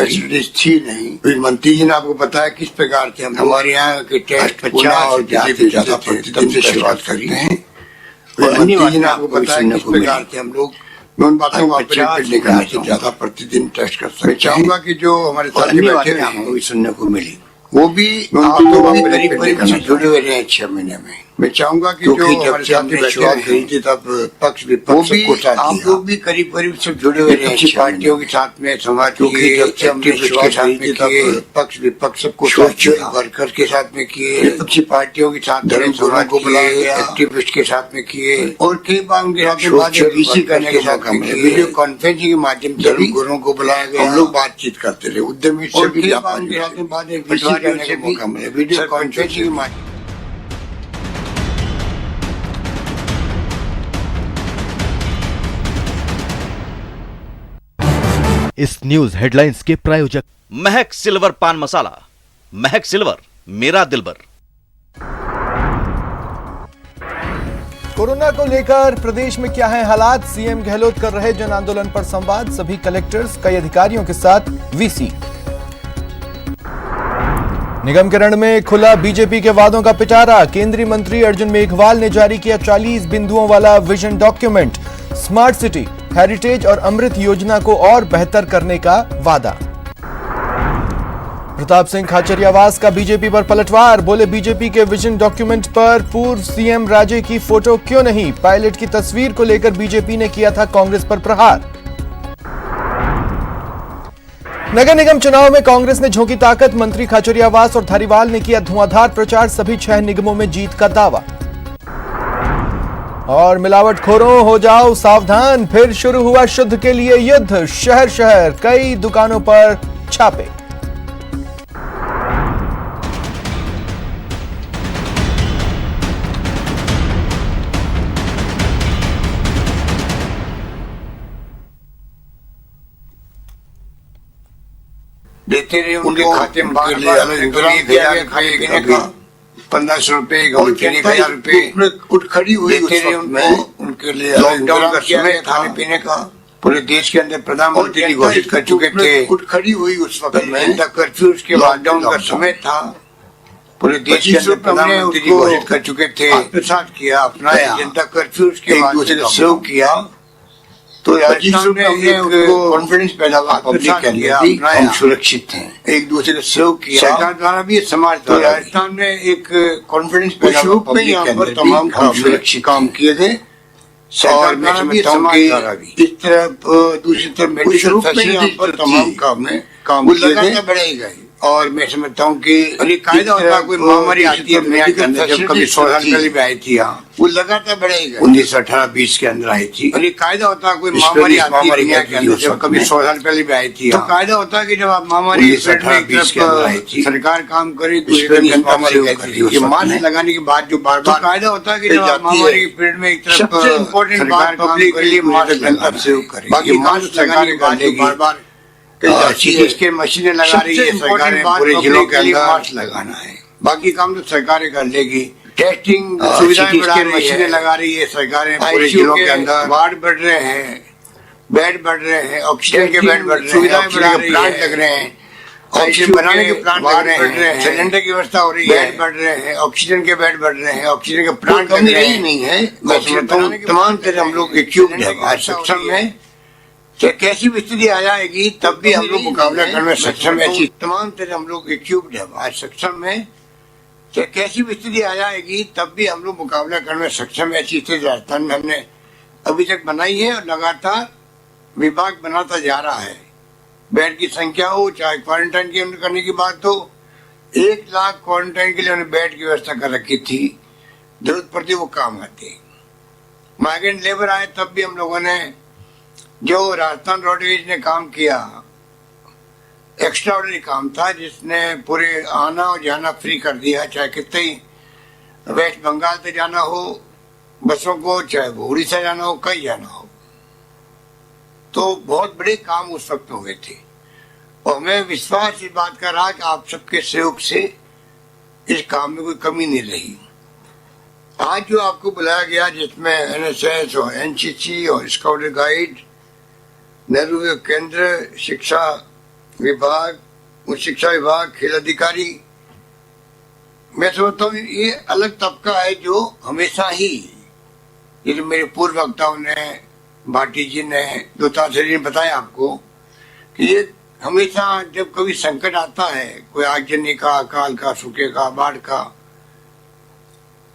Facilities थी नहीं। फिर मंत्री जी ने आपको पता है किस प्रकार से हम हमारे यहाँ के टेस्ट 50 और ज्यादा प्रतिदिन से शुरुआत करते हैं। मंत्री जी ने आपको पता है किस प्रकार से हम लोग उन बातों को नहीं करना चाहिए, ज्यादा प्रतिदिन टेस्ट कर सकते हैं। मैं चाहूंगा कि जो हमारे साथी बैठे हुए हैं सुनने को मिली वो भी करीब से जुड़े हुए रहे 6 महीने में। मैं चाहूंगा कि जो हमारे साथी बैठे हुए थे तब पक्ष विपक्ष को साथ आप लोग भी करीब से जुड़े हुए रहे पार्टियों के साथ में, समाज के साथ में किए, पक्ष विपक्ष सबको वर्कर के साथ में किए, विपक्षी पार्टियों के साथ धर्म गुरुओं को बुलाया गया, एक्टिविस्ट के साथ में किए और कई बार उनके साथ बीसी करने के साथ वीडियो कॉन्फ्रेंसिंग के माध्यम से धर्म गुरुओं को बुलाया गया। हम लोग बातचीत करते रहे, उद्यमी से भी उनके साथ में मौका मिले वीडियो कॉन्फ्रेंसिंग के माध्यम। इस न्यूज हेडलाइंस के प्रायोजक महक सिल्वर पान मसाला। महक सिल्वर, मेरा दिलबर। कोरोना को लेकर प्रदेश में क्या है हालात, सीएम गहलोत कर रहे जन आंदोलन पर संवाद, सभी कलेक्टर्स कई अधिकारियों के साथ वीसी। निगम के रण में खुला बीजेपी के वादों का पिटारा, केंद्रीय मंत्री अर्जुन मेघवाल ने जारी किया 40 बिंदुओं वाला vision document, smart city, heritage और अमृत योजना को और बेहतर करने का वादा। प्रताप सिंह खाचरियावास का बीजेपी पर पलटवार, बोले बीजेपी के विजन डॉक्यूमेंट पर पूर्व सीएम राजे की फोटो क्यों नहीं, पायलट की तस्वीर को लेकर बीजेपी ने किया था कांग्रेस पर प्रहार। नगर निगम चुनाव में कांग्रेस ने झोंकी ताकत, मंत्री खाचरियावास और धारीवाल ने किया धुआंधार प्रचार, सभी 6 निगमों में जीत का दावा। और मिलावटखोरों हो जाओ सावधान, फिर शुरू हुआ शुद्ध के लिए युद्ध, शहर शहर कई दुकानों पर छापे। देते रहे उनके खाते में 1500 रुपए, 1000 रुपए उठ खड़ी हुई उनके लिए। लॉकडाउन का समय खाने पीने का पूरे देश के अंदर प्रधानमंत्री जी घोषित कर चुके थे, उठ खड़ी हुई उस वक्त में। जनता कर्फ्यू के लॉकडाउन का समय था, पूरे देश के अंदर प्रधानमंत्री जी घोषित कर चुके थे, प्रसाद किया, अपनाया जनता कर्फ्यू के दूसरे को सेव किया। तो राजस्थान में उनको कॉन्फिडेंस पैदा हुआ, पब्लिक के लिए हम सुरक्षित हैं, एक दूसरे को सेव किया, सरकार द्वारा भी समाज द्वारा। राजस्थान में एक कॉन्फिडेंस पैदा हुआ, पब्लिक के अंदर तमाम सुरक्षित काम किए गए, सरकार द्वारा भी समाज द्वारा भी। इस तरफ दूसरी तरफ मेडिकल फैसिलिटी पर तमाम काम में काम लगातार बढ़ेगा। और मैं समझता हूँ कि कायदा होता है, कोई महामारी आती है मेडिकल जब कभी 100 साल पहले भी आई थी यहाँ, वो लगातार बढ़ेगा। 1918-20 के अंदर आई थी। और ये कायदा होता है, कोई महामारी आती है के अंदर जब कभी 100 साल पहले भी आई थी, तो कायदा होता है कि जब आप महामारी 1918-20 के अंदर आई थी, सरकार काम करे तो मास्क लगाने के बाद जो बार बार कायदा होता है कि जब आप महामारी के पीरियड में एक तरफ सबसे इम्पोर्टेंट बात पब्लिक के लिए मास्क सेव करे, बाकी मास्क लगाने के बाद बार बार इसके मशीनें लगा रही है सरकारें, पूरे जिलों के अंदर मास्क लगाना है, बाकी काम तो सरकारें कर लेगी। टेस्टिंग सुविधाएं बढ़ा रही है, मशीनें लगा रही है सरकारें, पूरे जिलों के अंदर वार्ड बढ़ रहे हैं, बेड बढ़ रहे हैं, ऑक्सीजन के बेड बढ़ रहे हैं, सुविधाएं बढ़ा रही है, प्लांट लग रहे हैं, ऑक्सीजन बनाने के प्लांट लग रहे हैं, सिलेंडर की व्यवस्था हो रही है, बेड बढ़ रहे हैं, ऑक्सीजन के बेड बढ़ रहे हैं, ऑक्सीजन के प्लांट लग रहे हैं। नहीं है, मैं समझता हूँ तमाम तरह हम लोग इक्विप्ड है आज सक्षम में, चाहे कैसी भी स्थिति आ जाएगी तब भी हम लोग मुकाबला करने में सक्षम है। ऐसी तमाम तरह हम लोग इक्विप्ड है आज सक्षम में, चाहे कैसी भी स्थिति आ जाएगी तब भी हम लोग मुकाबला करने में सक्षम है। ऐसी स्थिति राजस्थान में हमने अभी तक बनाई है और लगातार विभाग बनाता जा रहा है। बेड की संख्या हो, चाहे क्वारंटाइन की करने की बात हो, 1 लाख क्वारंटाइन के लिए उन्होंने बेड की व्यवस्था कर रखी थी, जरूरत पड़ती वो काम आते। माइग्रेंट लेबर आए तब भी हम लोगों ने जो राजस्थान रोडवेज ने काम किया, एक्स्ट्राऑर्डिनरी काम था, जिसने पूरे आना और जाना फ्री कर दिया, चाहे कितने ही वेस्ट बंगाल से जाना हो बसों को, चाहे वो उड़ीसा जाना हो, कहीं जाना हो। तो बहुत बड़े काम उस वक्त हुए थे और हमें विश्वास इस बात का रहा कि आप सबके सहयोग से इस काम में कोई कमी नहीं रही। आज जो आपको बुलाया गया, जिसमें एनएसएस और एनसीसी और स्काउट गाइड, नेहरू केंद्र शिक्षा विभाग, उच्च शिक्षा विभाग, खेल अधिकारी, मैं समझता हूँ ये अलग तबका है जो हमेशा ही, ये जो मेरे पूर्व वक्ताओं ने, भाटी जी ने, दोतासरी ने बताया आपको कि ये हमेशा जब कभी संकट आता है, कोई आगजनी का, अकाल का, सूखे का, बाढ़ का,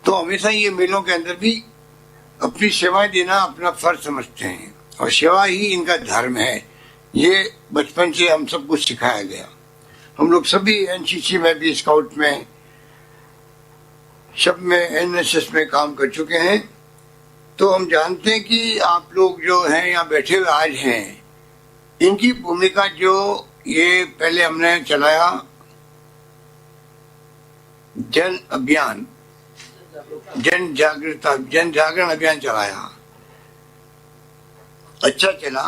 तो हमेशा ये मेलों के अंदर भी अपनी सेवाएं देना अपना फर्ज समझते हैं और सेवा ही इनका धर्म है। ये बचपन से हम सब कुछ सिखाया गया। हम लोग सभी एनसीसी में भी, स्काउट में, सब में, एनएसएस में काम कर चुके हैं, तो हम जानते हैं कि आप लोग जो हैं यहाँ बैठे हुए आज हैं, इनकी भूमिका जो ये पहले हमने चलाया जन अभियान, जन जागरण अभियान चलाया, अच्छा चला,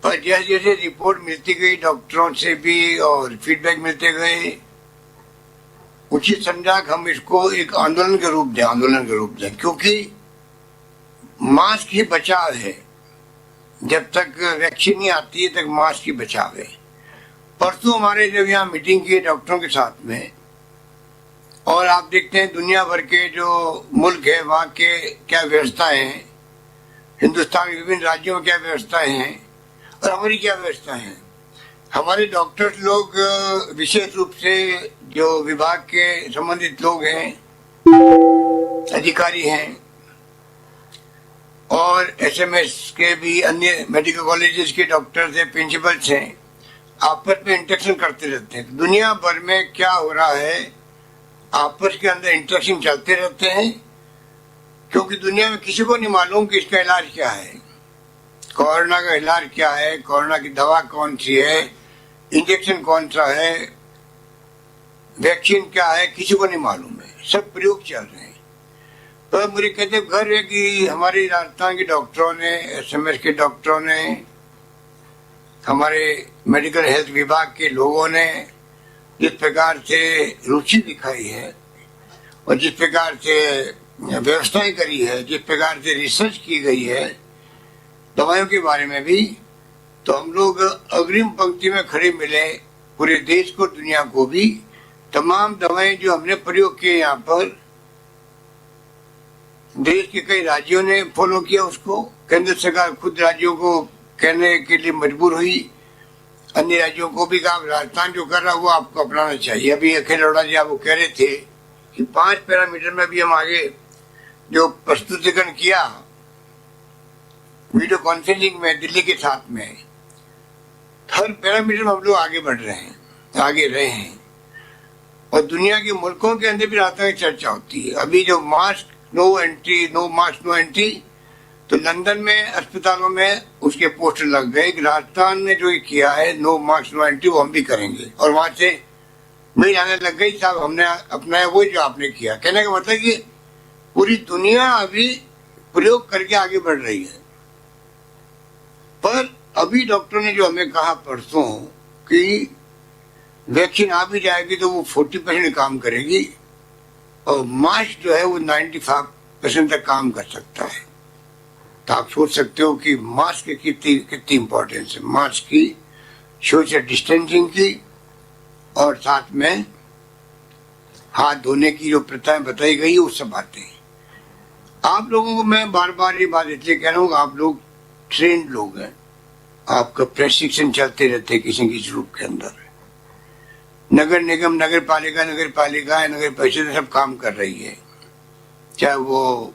पर जैसे जैसे रिपोर्ट मिलती गई डॉक्टरों से भी और फीडबैक मिलते गए, उचित समझा कि हम इसको एक आंदोलन के रूप दें, क्योंकि मास्क ही बचाव है। जब तक वैक्सीन नहीं आती है तक मास्क ही बचाव है। परसों हमारे जब यहाँ मीटिंग की डॉक्टरों के साथ में, और आप देखते हैं दुनिया भर के जो मुल्क है वहाँ के क्या व्यवस्थाएं हैं, हिंदुस्तान के विभिन्न राज्यों में क्या व्यवस्थाएं हैं और हमारी क्या व्यवस्थाएं हैं। हमारे डॉक्टर्स लोग विशेष रूप से जो विभाग के संबंधित लोग हैं, अधिकारी हैं, और एसएमएस के भी अन्य मेडिकल कॉलेजेस के डॉक्टर्स हैं, प्रिंसिपल्स हैं, आपस में इंटरेक्शन करते रहते हैं। दुनिया भर में क्या हो रहा है, आपस के अंदर इंटरेक्शन चलते रहते हैं, क्योंकि दुनिया में किसी को नहीं मालूम कि इसका इलाज क्या है, कोरोना का इलाज क्या है, कोरोना की दवा कौन सी है, इंजेक्शन कौन सा है, वैक्सीन क्या है, किसी को नहीं मालूम है। सब प्रयोग चल रहे हैं। तो मुझे कहते घर है कि हमारी राजस्थान के डॉक्टरों ने, एसएमएस के डॉक्टरों ने, हमारे मेडिकल हेल्थ विभाग के लोगों ने जिस प्रकार से रुचि दिखाई है और जिस प्रकार से व्यवस्थाएं करी है, जिस प्रकार से रिसर्च की गई है दवाइयों के बारे में भी, तो हम लोग अग्रिम पंक्ति में खड़े मिले, पूरे देश को, दुनिया को भी। तमाम दवाएं जो हमने प्रयोग किए यहाँ पर, देश के कई राज्यों ने फॉलो किया उसको, केंद्र सरकार खुद राज्यों को कहने के लिए मजबूर हुई, अन्य राज्यों को भी कहा राजस्थान जो कर रहा है वो आपको अपनाना चाहिए। अभी अखिल अरोड़ा जी आपको कह रहे थे कि 5 पैरामीटर में भी हम आगे जो प्रस्तुतिकरण किया वीडियो कॉन्फ्रेंसिंग में दिल्ली के साथ में, हर पैरामीटर में हम लोग आगे बढ़ रहे हैं, आगे रहे हैं, और दुनिया के मुल्कों के अंदर भी राजस्थान की चर्चा होती है। अभी जो mask no entry, no mask no entry, तो लंदन में अस्पतालों में उसके पोस्टर लग गए कि राजस्थान ने जो किया है नो मास्क नो एंट्री वो हम भी करेंगे, और वहां से मेल आने लग गई, साहब हमने अपनाया वो जो आपने किया। कहने का मतलब कि पूरी दुनिया अभी प्रयोग करके आगे बढ़ रही है। पर अभी डॉक्टर ने जो हमें कहा परसों कि वैक्सीन आ भी जाएगी तो वो 40% काम करेगी, और मास्क जो है वो 95% तक काम कर सकता है। तो आप सोच सकते हो कि मास्क की कितनी इंपॉर्टेंस है, मास्क की, सोशल डिस्टेंसिंग की, और साथ में हाथ धोने की जो प्रथाएं बताई गई वो सब बातें। आप लोगों को मैं बार बार ये बात इसलिए कह रहा हूँ, आप लोग ट्रेंड लोग हैं, आपका प्रशिक्षण चलते रहते हैं किसी किसी रूप के अंदर। नगर निगम, नगर पालिका, नगर परिषद सब काम कर रही है, चाहे वो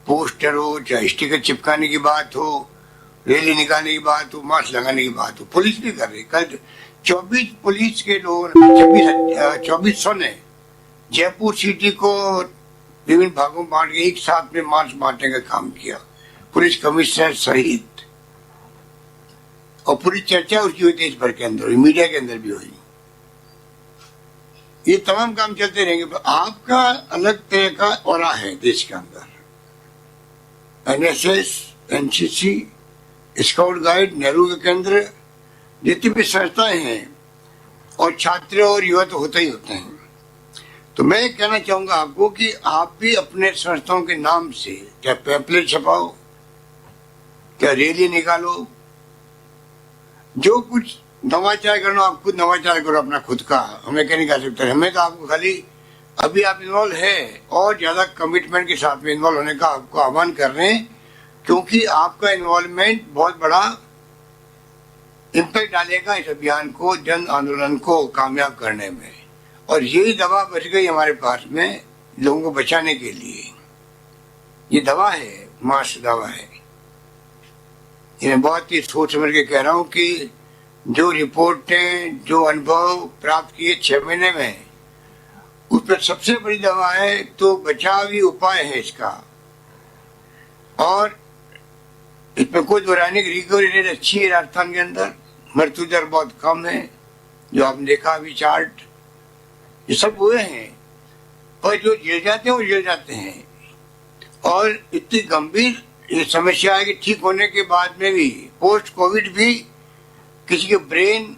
पोस्टर हो, चाहे स्टिकर चिपकाने की बात हो, रैली निकालने की बात हो, मास्क लगाने की बात हो, पुलिस भी कर रही। कल 24 पुलिस के लोग 2400 ने जयपुर सिटी को विभिन्न भागों में बांट के एक साथ में मास्क बांटने का काम किया, पुलिस कमिश्नर सहित, और पूरी चर्चा उसकी हुई देश भर के अंदर हुई, मीडिया के अंदर भी हुई। ये तमाम काम चलते रहेंगे। आपका अलग तरह का ऑरा है देश के अंदर। NSS, NCC, scout guide, Nehru के केंद्र, जितनी भी संस्थाएं हैं, और छात्र और युवा तो होते ही होते हैं। तो मैं कहना चाहूंगा आपको कि आप भी अपने संस्थाओं के नाम से क्या पैम्पलेट छपाओ, क्या रैली निकालो, जो कुछ नवाचार करना आप खुद नवाचार करो अपना खुद का, हमें क्या नहीं कह सकते। हमें तो आपको खाली अभी आप इन्वॉल्व है और ज्यादा कमिटमेंट के साथ में इन्वॉल्व होने का आपको आह्वान कर रहे हैं, क्योंकि आपका इन्वॉल्वमेंट बहुत बड़ा इम्पैक्ट डालेगा इस अभियान को, जन आंदोलन को कामयाब करने में। और यही दवा बच गई हमारे पास में लोगों को बचाने के लिए। ये दवा है, मास्क दवा है। ये मैं बहुत ही सोच समझ के कह रहा हूँ कि जो रिपोर्टें, जो अनुभव प्राप्त किए 6 महीने में, उस पर सबसे बड़ी दवा है तो बचावी उपाय है इसका। और इसमें कोई दोहराने की रिकवरी रेट अच्छी है राजस्थान के अंदर, मृत्यु दर बहुत कम है, जो आपने देखा अभी चार्ट, ये सब हुए हैं। और जो जेल जाते हैं वो जेल जाते हैं। और इतनी गंभीर ये समस्या है कि ठीक होने के बाद में भी, पोस्ट कोविड भी, किसी के ब्रेन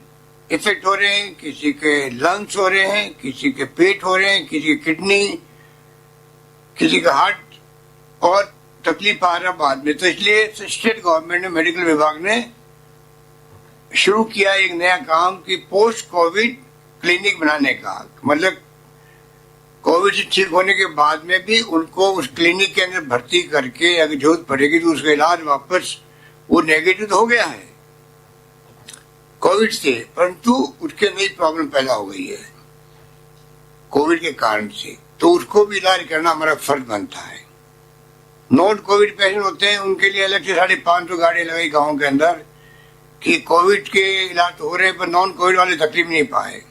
इफेक्ट हो रहे हैं, किसी के लंग्स हो रहे हैं, किसी के पेट हो रहे हैं, किसी की किडनी, किसी का हार्ट, और तकलीफ आ रहा बाद में। तो इसलिए स्टेट गवर्नमेंट ने, मेडिकल विभाग ने शुरू किया एक नया काम कि पोस्ट कोविड क्लिनिक बनाने का। मतलब कोविड से ठीक होने के बाद में भी उनको उस क्लिनिक के अंदर भर्ती करके अगर जरूरत पड़ेगी तो उसका इलाज वापस, वो नेगेटिव तो हो गया है कोविड से, परंतु उसके नई प्रॉब्लम पैदा हो गई है कोविड के कारण से, तो उसको भी इलाज करना हमारा फर्ज बनता है। नॉन कोविड पेशेंट होते हैं, उनके लिए अलग से 550 गाड़ी लगाई गाँव के अंदर कि कोविड के इलाज तो हो रहे हैं पर नॉन कोविड वाले तकलीफ नहीं पाए।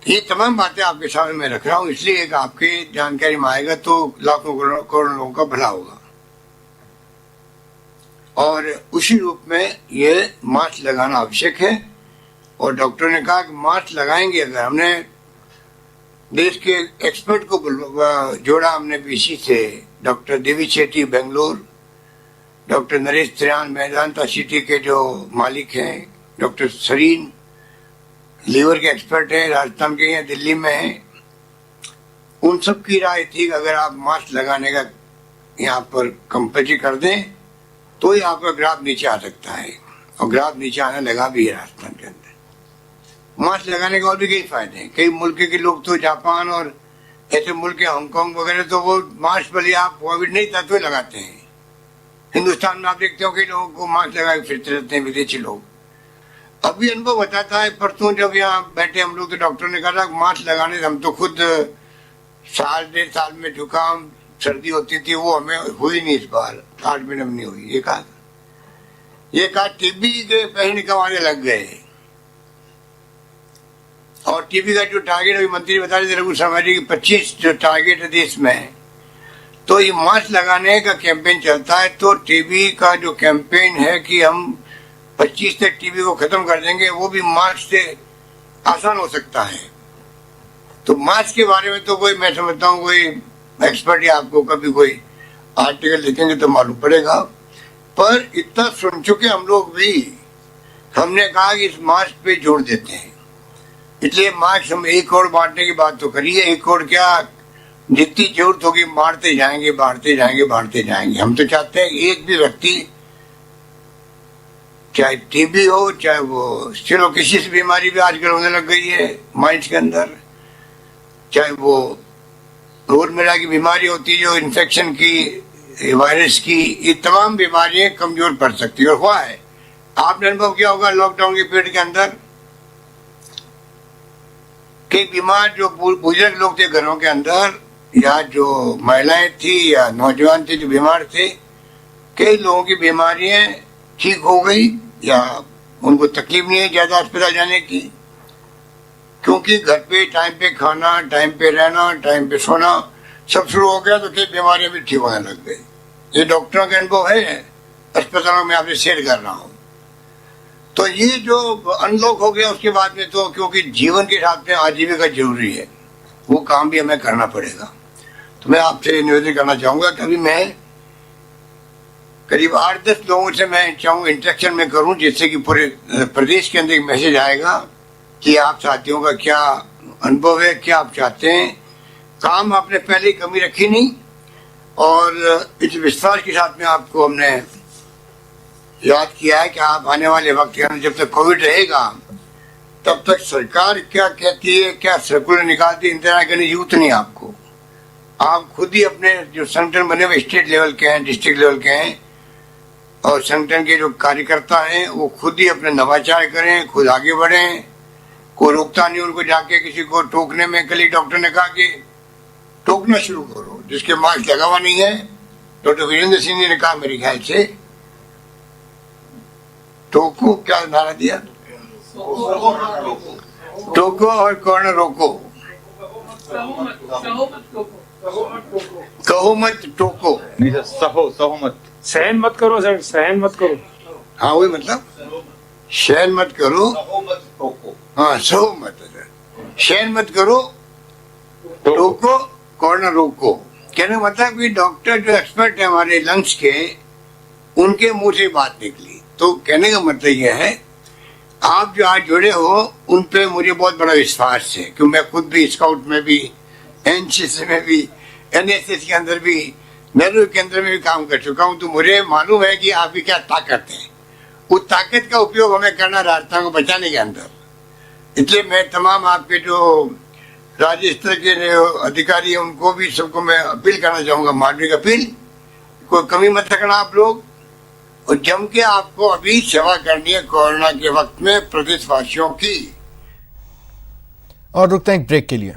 ये तमाम बातें आपके सामने मैं रख रहा हूँ, इसलिए एक आपके जानकारी में आएगा तो लाखों करोड़ों लोगों का भला होगा। और उसी रूप में ये मास्क लगाना आवश्यक है। और डॉक्टर ने कहा कि मास्क लगाएंगे अगर, हमने देश के एक्सपर्ट को जोड़ा, हमने बीसी से doctor Devi Shetty Bangalore, doctor Naresh त्रियान Medanta city के जो मालिक हैं, डॉक्टर सरीन लीवर के एक्सपर्ट है, राजस्थान के या दिल्ली में है। उन सब की राय थी कि अगर आप मास्क लगाने का यहाँ पर कंपल्सरी कर दें तो ही आपका ग्राफ नीचे आ सकता है, और ग्राफ नीचे आने लगा भी है राजस्थान के अंदर। मास्क लगाने के और भी कई फायदे हैं। कई मुल्क के लोग तो, जापान और ऐसे मुल्क, हांगकांग वगैरह, तो वो मास्क भले आप कोविड नहीं था तो लगाते हैं। हिंदुस्तान में आप देखते हो कि लोगों को मास्क लगाए फिरते रहते हैं विदेशी लोग। अभी अनुभव बताता है, परसों जब यहाँ बैठे हम लोग तो डॉक्टर ने कहा मास्क लगाने से, हम तो खुद 1.5 साल में जुकाम सर्दी होती थी, वो हमें हुई नहीं, इस बार 8 महीने में नहीं हुई। ये कहा टीबी के पेशेंट कमाने लग गए। और टीबी का जो टारगेट अभी मंत्री बता रहे थे रघु शर्मा जी की 25 जो टारगेट है देश में, तो ये मास्क लगाने का कैंपेन चलता है। तो टीबी का जो कैंपेन है कि हम 25 तक टीबी को खत्म कर देंगे, वो भी मास्क से आसान हो सकता है। तो मास्क के बारे में तो कोई, मैं समझता हूँ कोई एक्सपर्ट या आपको कभी कोई आर्टिकल लिखेंगे तो मालूम पड़ेगा। पर इतना सुन चुके हम लोग भी, हमने कहा कि इस मास्क पे जोड़ देते हैं। इसलिए मास्क हम 1 करोड़ बांटने की बात तो करिए, 1 करोड़ क्या, जितनी जरूरत होगी बांटते जाएंगे, बांटते जाएंगे, बांटते जाएंगे। हम तो चाहते हैं एक भी व्यक्ति, चाहे टीबी हो, चाहे वो चलो किसी से बीमारी भी आजकल होने लग गई है माइंड के अंदर, चाहे वो रोजमर्रा की बीमारी होती है जो इन्फेक्शन की, वायरस की, ये तमाम बीमारियां कमजोर पड़ सकती है। और हुआ है, आपने अनुभव किया होगा लॉकडाउन के पीरियड के अंदर, कई बीमार जो बुजुर्ग लोग थे घरों के अंदर, या जो महिलाएं थी या नौजवान थे जो बीमार थे, कई लोगों की बीमारियां ठीक हो गई या उनको तकलीफ नहीं है ज्यादा अस्पताल जाने की, क्योंकि घर पे टाइम पे खाना, टाइम पे रहना, टाइम पे सोना सब शुरू हो गया, तो कई बीमारियां भी ठीक होने लग गई। ये डॉक्टरों का अनुभव है, अस्पतालों में आपसे शेयर कर रहा हूँ। तो ये जो अनलॉक हो गया उसके बाद में, तो क्योंकि जीवन के साथ में आजीविका जरूरी है, वो काम भी हमें करना पड़ेगा। तो मैं आपसे निवेदन करना चाहूंगा कि अभी मैं करीब 8-10 लोगों से मैं चाहूँ इंटरेक्शन में करूं, जिससे कि पूरे प्रदेश के अंदर एक मैसेज आएगा कि आप साथियों का क्या अनुभव है, क्या आप चाहते हैं। काम आपने पहले ही कमी रखी नहीं, और इस विश्वास के साथ में आपको हमने याद किया है कि आप आने वाले वक्त के अंदर जब तक कोविड रहेगा तब तक सरकार क्या कहती है, क्या सर्कुलर निकालती है, इंतजार करने की जरूरत नहीं आपको। आप खुद ही अपने जो संगठन बने हुए स्टेट लेवल के हैं, डिस्ट्रिक्ट लेवल के हैं, और संगठन के जो कार्यकर्ता हैं वो खुद ही अपने नवाचार करें, खुद आगे बढ़ें। कोई रोकता नहीं उनको जाके किसी को टोकने में। कल ही डॉक्टर ने कहा कि टोकना शुरू करो, जिसके मास्क लगा हुआ नहीं है। डॉक्टर वीरेंद्र सिंह जी ने कहा मेरे ख्याल से, टोको क्या नारा दिया, टोको और कोरोना रोको, कहो मत टोको, नहीं सर, सहो मत, सहन मत करो सर, सहन मत करो। हाँ वही मतलब, सहन मत करो, हाँ सहो मत, सहन मत करो, टोको कोरोना रोको। कहने का मतलब कि डॉक्टर जो एक्सपर्ट है हमारे लंग्स के, उनके मुंह से बात निकली। तो कहने का मतलब यह है, आप जो आज जुड़े हो उन पे मुझे बहुत बड़ा विश्वास है, क्योंकि मैं खुद भी स्काउट में भी, एनसीसी में भी, एनएसएस के अंदर भी, नेहरू के अंदर में भी काम कर चुका हूँ। तो मुझे मालूम है कि आपकी क्या ताकत है। उस ताकत का उपयोग हमें करना राजस्थान को बचाने के अंदर। इसलिए मैं तमाम आपके जो राज्य स्तर के जो अधिकारी हैं उनको भी, सबको मैं अपील करना चाहूंगा, मानवीय अपील, कोई कमी मत रखना आप लोग, और जम के आपको अभी सेवा करनी है कोरोना के वक्त में प्रदेशवासियों की। और रुकते हैं एक ब्रेक के लिए।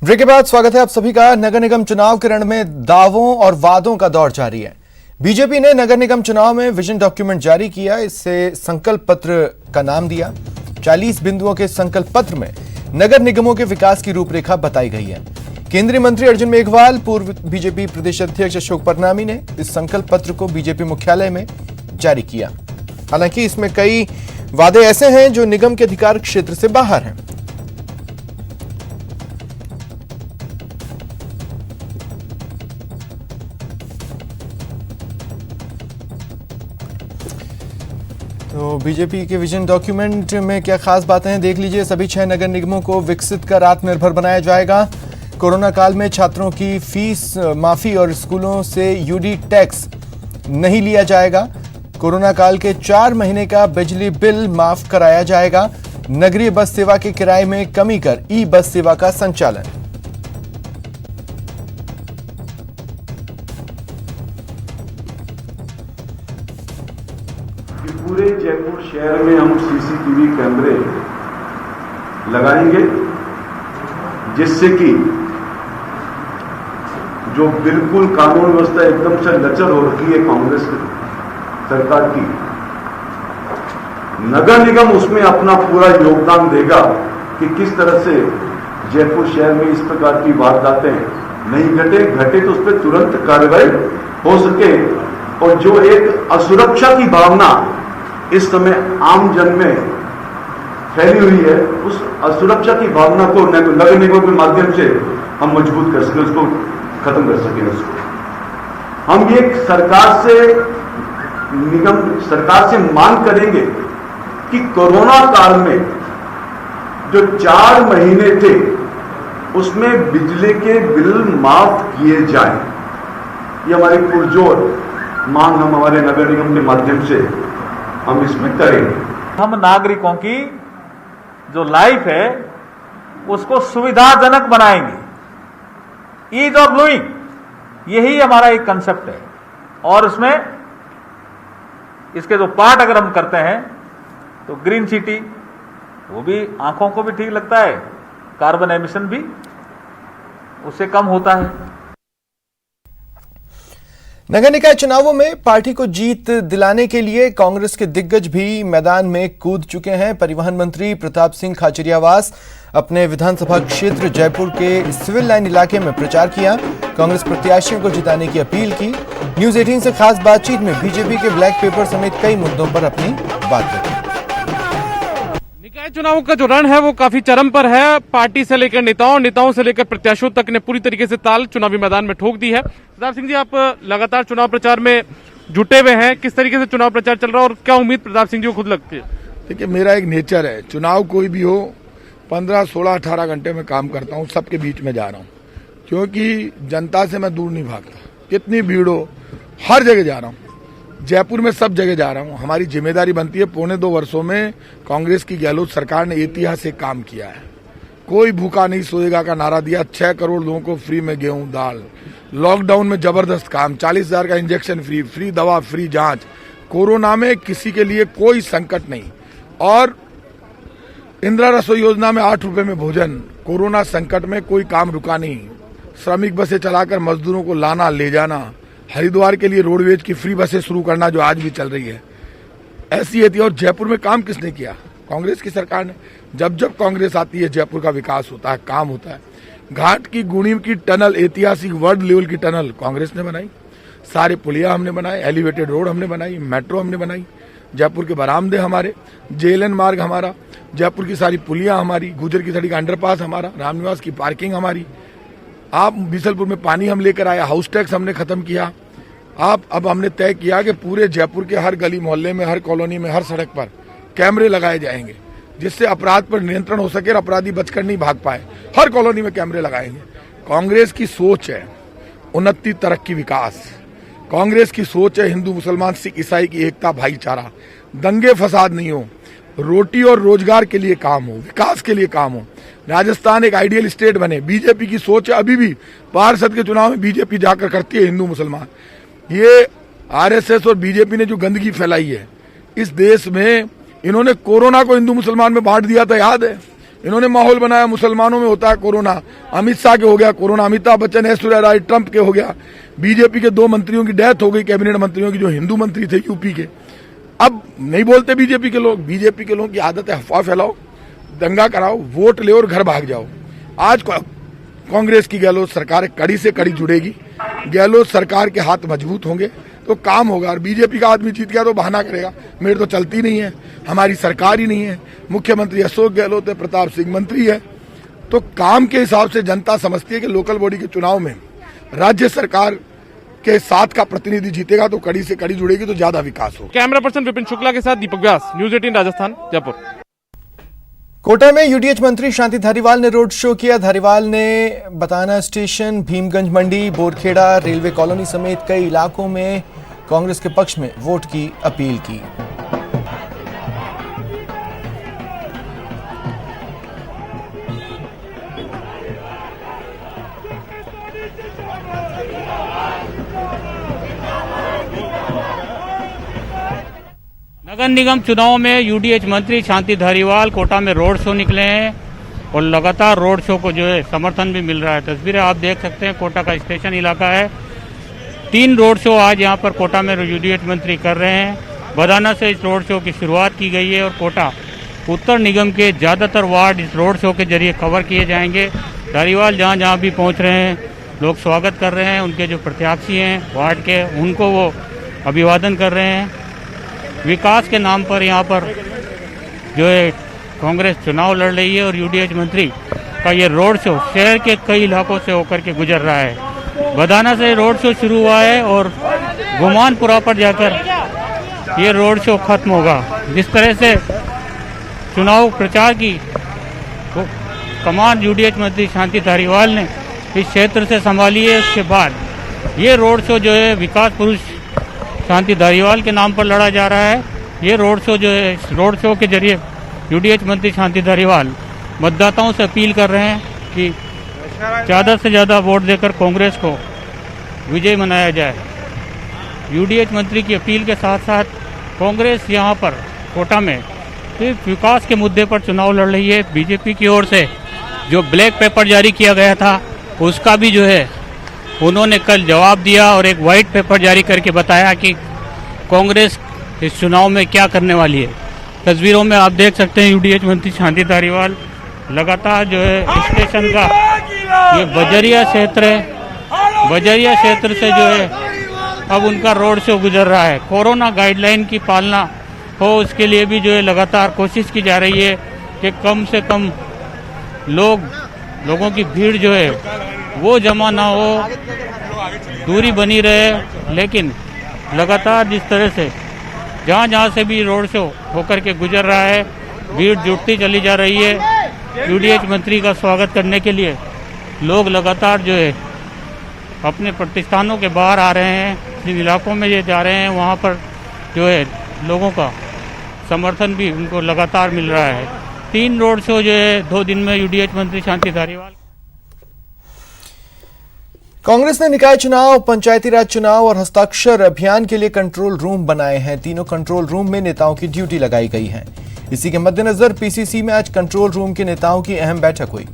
ब्रेक के बाद स्वागत है आप सभी का। नगर निगम चुनाव के रण में दावों और वादों का दौर जारी है। बीजेपी ने नगर निगम चुनाव में विजन डॉक्यूमेंट जारी किया, इससे संकल्प पत्र का नाम दिया। 40 बिंदुओं के संकल्प पत्र में नगर निगमों के विकास की रूपरेखा बताई गई है। केंद्रीय मंत्री अर्जुन मेघवाल, पूर्व बीजेपी प्रदेश अध्यक्ष अशोक परनामी ने इस संकल्प पत्र को बीजेपी मुख्यालय में जारी किया। हालांकि इसमें कई वादे ऐसे हैं जो निगम के अधिकार क्षेत्र से बाहर हैं। तो बीजेपी के विजन डॉक्यूमेंट में क्या खास बातें हैं, देख लीजिए। सभी 6 नगर निगमों को विकसित कर आत्मनिर्भर बनाया जाएगा। कोरोना काल में छात्रों की फीस माफी और स्कूलों से यूडी टैक्स नहीं लिया जाएगा। कोरोना काल के 4 महीने का बिजली बिल माफ कराया जाएगा। नगरीय बस सेवा के किराए में कमी कर ई बस सेवा का संचालन। पूरे जयपुर शहर में हम सीसीटीवी कैमरे लगाएंगे, जिससे कि जो बिल्कुल कानून व्यवस्था एकदम से लचर हो रखी है कांग्रेस सरकार की, नगर निगम उसमें अपना पूरा योगदान देगा कि किस तरह से जयपुर शहर में इस प्रकार की वारदातें नहीं घटे तो उस पर तुरंत कार्रवाई हो सके। और जो एक असुरक्षा की भावना इस समय आम जन में फैली हुई है, उस असुरक्षा की भावना को नगर निगम के माध्यम से हम मजबूत कर सके, उसको खत्म कर सके। उसको हम ये सरकार से मांग करेंगे कि कोरोना काल में जो 4 महीने थे उसमें बिजली के बिल माफ किए जाएं। ये हमारी पुरजोर मांग हम हमारे नगर निगम के माध्यम से हम इसमें करेंगे। हम नागरिकों की जो लाइफ है उसको सुविधाजनक बनाएंगे। ईज ऑफ लिविंग, यही हमारा एक कंसेप्ट है। और उसमें इसके जो पार्ट अगर हम करते हैं तो ग्रीन सिटी, वो भी आंखों को भी ठीक लगता है, कार्बन एमिशन भी उससे कम होता है। नगर निकाय चुनावों में पार्टी को जीत दिलाने के लिए कांग्रेस के दिग्गज भी मैदान में कूद चुके हैं। परिवहन मंत्री प्रताप सिंह खाचरियावास अपने विधानसभा क्षेत्र जयपुर के सिविल लाइन इलाके में प्रचार किया, कांग्रेस प्रत्याशियों को जिताने की अपील की। न्यूज 18 से खास बातचीत में बीजेपी के ब्लैक पेपर समेत कई मुद्दों पर अपनी बात रखी। निकाय चुनाव का जो रण है वो काफी चरम पर है। पार्टी से लेकर नेताओं से लेकर प्रत्याशियों तक ने पूरी तरीके से ताल चुनावी मैदान में ठोक दी है। प्रताप सिंह जी, आप लगातार चुनाव प्रचार में जुटे हुए हैं, किस तरीके से चुनाव प्रचार चल रहा है और क्या उम्मीद प्रताप सिंह जी को खुद लगती है? देखिए, मेरा एक नेचर है, चुनाव कोई भी हो 15, 16, 18 घंटे में काम करता हूँ, सबके बीच में जा रहा हूँ, क्योंकि जनता से मैं दूर नहीं भागता। कितनी भीड़ हो, हर जगह जा रहा हूँ, जयपुर में सब जगह जा रहा हूँ। हमारी जिम्मेदारी बनती है। पौने 2 वर्षों में कांग्रेस की गहलोत सरकार ने ऐतिहासिक काम किया है। कोई भूखा नहीं सोएगा का नारा दिया, 6 करोड़ लोगों को फ्री में गेहूं दाल, लॉकडाउन में जबरदस्त काम, 40,000 का इंजेक्शन फ्री दवा, फ्री जांच, कोरोना में किसी के लिए कोई संकट नहीं, और इंदिरा रसोई योजना में 8 रुपए में भोजन। कोरोना संकट में कोई काम रुका नहीं। श्रमिक बसें चलाकर मजदूरों को लाना ले जाना, हरिद्वार के लिए रोडवेज की फ्री बसें शुरू करना जो आज भी चल रही है, ऐसी थी। और जयपुर में काम किसने किया? कांग्रेस की सरकार ने। जब जब कांग्रेस आती है जयपुर का विकास होता है, काम होता है। घाट की गुणी की टनल, ऐतिहासिक वर्ल्ड लेवल की टनल कांग्रेस ने बनाई, सारे पुलिया हमने बनाए, एलिवेटेड रोड हमने बनाई, मेट्रो हमने बनाई, जयपुर के बरामदे हमारे, जेएलएन मार्ग हमारा, जयपुर की सारी पुलिया हमारी, गुजर की सड़ी का अंडरपास हमारा, रामनिवास की पार्किंग हमारी। आप बीसलपुर में पानी हम लेकर आए, हाउस टैक्स हमने खत्म किया। अब हमने तय किया कि पूरे जयपुर के हर गली मोहल्ले में, हर कॉलोनी में, हर सड़क पर कैमरे लगाए जाएंगे, जिससे अपराध पर नियंत्रण हो सके और अपराधी बचकर नहीं भाग पाए। हर कॉलोनी में कैमरे लगाएंगे। कांग्रेस की सोच है उन्नति, तरक्की, विकास। कांग्रेस की सोच है हिंदू, मुसलमान, सिख, ईसाई की एकता, भाईचारा, दंगे फसाद नहीं हो, रोटी और रोजगार के लिए काम हो, विकास के लिए काम हो, राजस्थान एक आइडियल स्टेट बने। बीजेपी की सोच है, अभी भी पार्षद के चुनाव में बीजेपी जाकर करती है हिंदू मुसलमान। ये आरएसएस और बीजेपी ने जो गंदगी फैलाई है इस देश में, इन्होंने कोरोना को हिंदू मुसलमान में बांट दिया था, याद है? इन्होंने माहौल बनाया, मुसलमानों में होता है कोरोना, अमित शाह के हो गया कोरोना, अमिताभ बच्चन, ऐश्वर्या राय, ट्रंप के हो गया, बीजेपी के 2 मंत्रियों की डेथ हो गई, कैबिनेट मंत्रियों की, जो हिंदू मंत्री थे यूपी के। अब नहीं बोलते बीजेपी के लोग। बीजेपी के लोगों की आदत है अफवाह फैलाओ, दंगा कराओ, वोट ले और घर भाग जाओ। आज कांग्रेस की गहलोत सरकार कड़ी से कड़ी जुड़ेगी, गहलोत सरकार के हाथ मजबूत होंगे तो काम होगा। और बीजेपी का आदमी जीत गया तो बहाना करेगा, मेरे तो चलती नहीं है, हमारी सरकार ही नहीं है, मुख्यमंत्री अशोक गहलोत है, प्रताप सिंह मंत्री है। तो काम के हिसाब से जनता समझती है कि लोकल बॉडी के चुनाव में राज्य सरकार के साथ का प्रतिनिधि जीतेगा तो कड़ी से कड़ी जुड़ेगी तो ज्यादा विकास होगा। कैमरा पर्सन विपिन शुक्ला के साथ दीपक व्यास, न्यूज 18 राजस्थान, जयपुर। कोटा में यूडीएच मंत्री शांति धारीवाल ने रोड शो किया। धारीवाल ने बताना स्टेशन, भीमगंज मंडी, बोरखेड़ा, रेलवे कॉलोनी समेत कई इलाकों में कांग्रेस के पक्ष में वोट की अपील की। नगर निगम चुनाव में यूडीएच मंत्री शांति धारीवाल कोटा में रोड शो निकले हैं और लगातार रोड शो को जो है समर्थन भी मिल रहा है। तस्वीरें आप देख सकते हैं, कोटा का स्टेशन इलाका है। 3 रोड शो आज यहाँ पर कोटा में यूडीएच मंत्री कर रहे हैं। बदाना से इस रोड शो की शुरुआत की गई है और कोटा उत्तर निगम के ज़्यादातर वार्ड इस रोड शो के जरिए कवर किए जाएंगे। धारीवाल जहाँ जहाँ भी पहुँच रहे हैं लोग स्वागत कर रहे हैं, उनके जो प्रत्याशी हैं वार्ड के उनको वो अभिवादन कर रहे हैं। विकास के नाम पर यहाँ पर जो है कांग्रेस चुनाव लड़ रही है और यूडीएच मंत्री का ये रोड शो शहर के कई इलाकों से होकर के गुजर रहा है। बदाना से रोड शो शुरू हुआ है और गुमानपुरा पर जाकर ये रोड शो खत्म होगा। जिस तरह से चुनाव प्रचार की कमान यूडीएच मंत्री शांति धारीवाल ने इस क्षेत्र से संभाली है, उसके बाद ये रोड शो जो है विकास पुरुष शांति धारीवाल के नाम पर लड़ा जा रहा है। ये रोड शो जो है, इस रोड शो के जरिए यूडीएच मंत्री शांति धारीवाल मतदाताओं से अपील कर रहे हैं कि ज़्यादा से ज़्यादा वोट देकर कांग्रेस को विजय मनाया जाए। यूडीएच मंत्री की अपील के साथ साथ कांग्रेस यहाँ पर कोटा में सिर्फ विकास के मुद्दे पर चुनाव लड़ रही है। बीजेपी की ओर से जो ब्लैक पेपर जारी किया गया था उसका भी जो है उन्होंने कल जवाब दिया और एक वाइट पेपर जारी करके बताया कि कांग्रेस इस चुनाव में क्या करने वाली है। तस्वीरों में आप देख सकते हैं यूडीएच मंत्री शांति धारीवाल लगातार जो है स्टेशन का ये बजरिया क्षेत्र है, बजरिया क्षेत्र से जो है अब उनका रोड शो गुजर रहा है। कोरोना गाइडलाइन की पालना हो उसके लिए भी जो है लगातार कोशिश की जा रही है कि कम से कम लोगों की भीड़ जो है वो जमा ना हो, दूरी बनी रहे। लेकिन लगातार जिस तरह से जहाँ जहाँ से भी रोड शो होकर के गुजर रहा है भीड़ जुटती चली जा रही है। यूडीएच मंत्री का स्वागत करने के लिए लोग लगातार जो है अपने प्रतिष्ठानों के बाहर आ रहे हैं, जिन इलाकों में ये जा रहे हैं वहाँ पर जो है लोगों का समर्थन भी उनको लगातार मिल रहा है। 3 रोड शो जो है 2 दिन में यूडीएच मंत्री शांति धारीवाल। कांग्रेस ने निकाय चुनाव, पंचायती राज चुनाव और हस्ताक्षर अभियान के लिए कंट्रोल रूम बनाए हैं। तीनों कंट्रोल रूम में नेताओं की ड्यूटी लगाई गई है। इसी के मद्देनजर पीसीसी में आज कंट्रोल रूम के नेताओं की अहम बैठक हुई।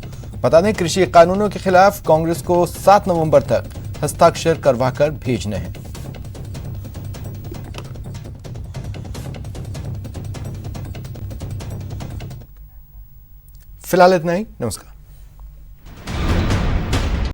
बता दें, कृषि कानूनों के खिलाफ कांग्रेस को 7 नवंबर तक हस्ताक्षर करवाकर भेजने हैं। फिलहाल इतना ही। नमस्कार।